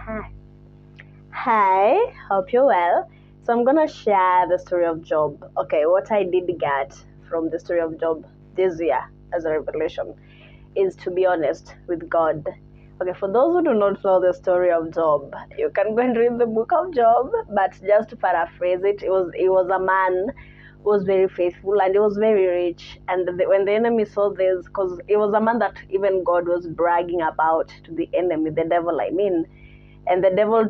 Hi. Hi, hope you're well. So I'm gonna share the story of Job. Okay, what I did get from the story of Job this year as a revelation is to be honest with God. Okay, for those who do not know the story of Job, you can go and read the book of Job, but just to paraphrase it, it was a man who was very faithful and he was very rich. And when the enemy saw this, because it was a man that even God was bragging about to the enemy, the devil, I mean, and the devil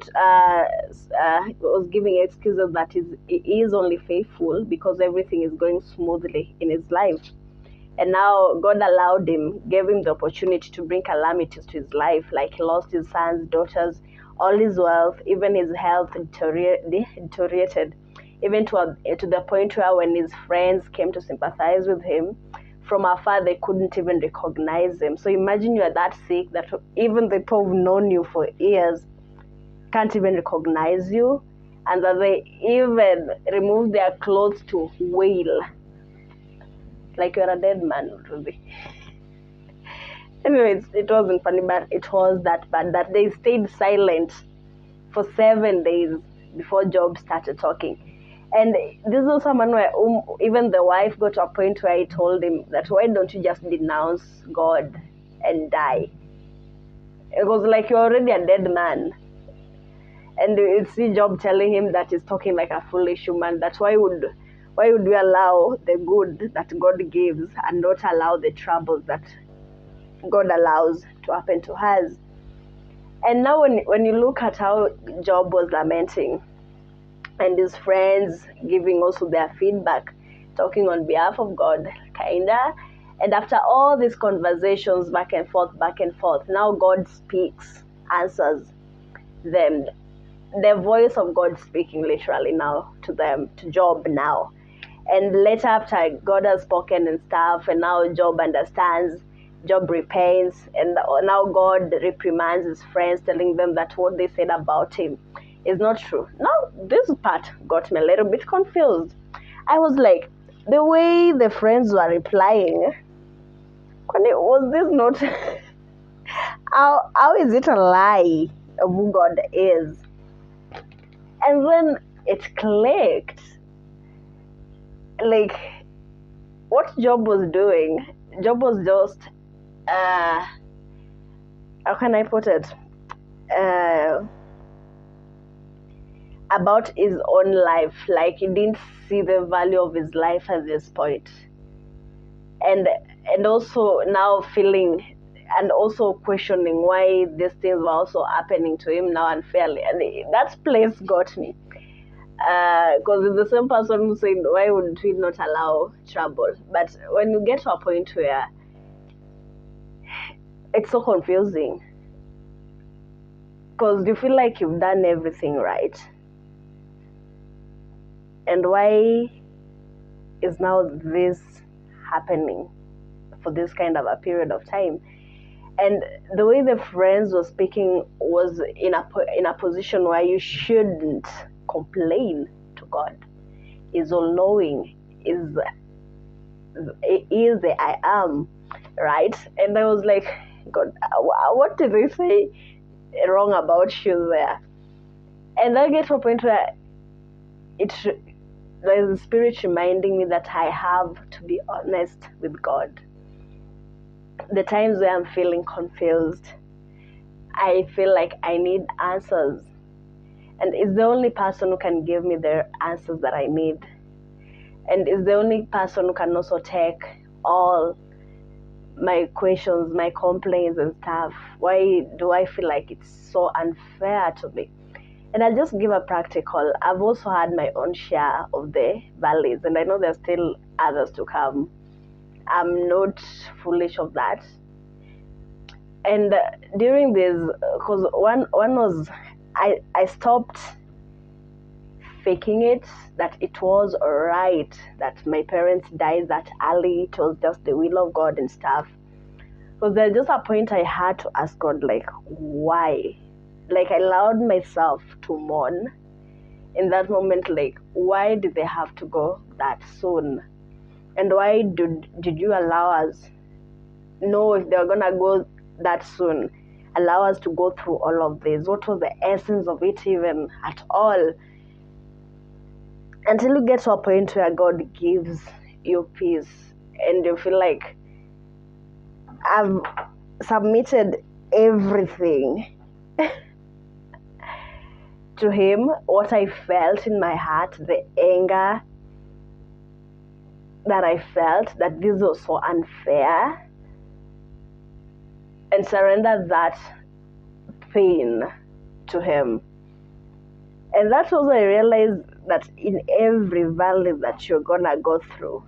was giving excuses that he is only faithful because everything is going smoothly in his life. And now God allowed him, gave him the opportunity to bring calamities to his life, like he lost his sons, daughters, all his wealth, even his health deteriorated, even to the point where when his friends came to sympathize with him, from afar they couldn't even recognize him. So imagine you are that sick that even the people who've known you for years can't even recognize you, and that they even remove their clothes to wail like you're a dead man, really. Anyways, it wasn't funny, but it was that bad that they stayed silent for 7 days before Job started talking. And this was someone where even the wife got to a point where he told him that, why don't you just denounce God and die? It was like you're already a dead man. And you see Job telling him that he's talking like a foolish human, that why would we allow the good that God gives and not allow the troubles that God allows to happen to us? And now when you look at how Job was lamenting, and his friends giving also their feedback, talking on behalf of God, kinda, and after all these conversations back and forth, now God speaks, answers them. The voice of God speaking literally now to them, to Job now. And later, after God has spoken and stuff, and now Job understands, Job repents, and now God reprimands his friends, telling them that what they said about him is not true. Now, this part got me a little bit confused. I was like, the way the friends were replying, was this not? how is it a lie of who God is? And then it clicked. Like, what Job was doing, Job was just, how can I put it? About his own life. Like, he didn't see the value of his life at this point. And also now feeling and also questioning why these things were also happening to him now unfairly. And that place got me. Because it's the same person who said, why would we not allow trouble? But when you get to a point where it's so confusing, because you feel like you've done everything right, and why is now this happening for this kind of a period of time? And the way the friends were speaking was in a position where you shouldn't complain to God. He's all knowing, is the I am, right? And I was like, God, what did they say wrong about you there? And I get to a point where there's a spirit reminding me that I have to be honest with God. The times where I'm feeling confused, I feel like I need answers, and it's the only person who can give me the answers that I need, and it's the only person who can also take all my questions, my complaints and stuff. Why do I feel like it's so unfair to me? And I'll just give a practical. I've also had my own share of the valleys, and I know there's still others to come. I'm not foolish of that. And during this, because one was, I stopped faking it, that it was alright that my parents died that early, it was just the will of God and stuff. Because there's just a point I had to ask God, like, why? Like, I allowed myself to mourn in that moment, like, why did they have to go that soon? And why did you allow us know if they were gonna go that soon? allow us to go through all of this? What was the essence of it even at all? Until you get to a point where God gives you peace and you feel like, I've submitted everything to Him, what I felt in my heart, the anger that I felt, that this was so unfair, and surrender that pain to Him. And that's also I realized that in every valley that you're gonna go through,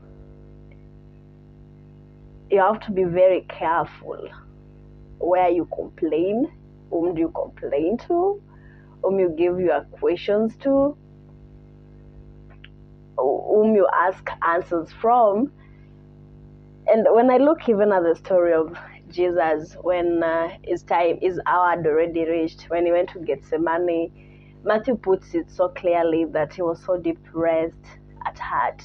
you have to be very careful where you complain, whom do you complain to, whom you give your questions to, whom you ask answers from. And when I look even at the story of Jesus, when his hour had already reached, when he went to Gethsemane, Matthew puts it so clearly that he was so depressed at heart.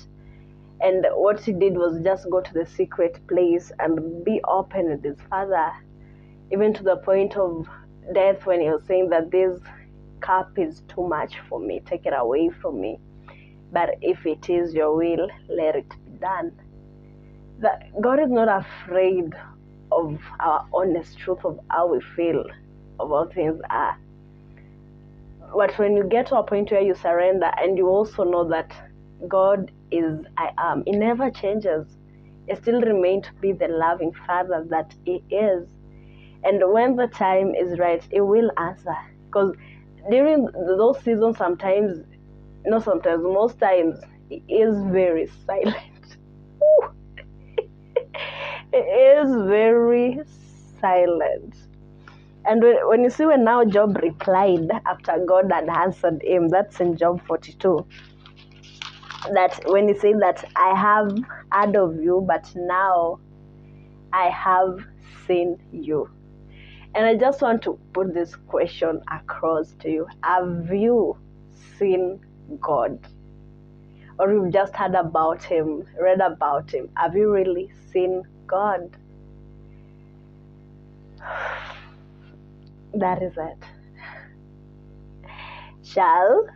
And what he did was just go to the secret place and be open with his Father, even to the point of death, when he was saying that this cup is too much for me, take it away from me. But if it is your will, let it be done. That God is not afraid of our honest truth of how we feel of how things are. But when you get to a point where you surrender and you also know that God is I am, He never changes. He still remains to be the loving Father that He is. And when the time is right, He will answer. Because during those seasons, most times, He is very silent. He is very silent. And when you see when now Job replied after God had answered him, that's in Job 42, that when he said that I have heard of you, but now I have seen you. And I just want to put this question across to you. Have you seen God? Or you've just heard about Him, read about Him. Have you really seen God? That is it. Shall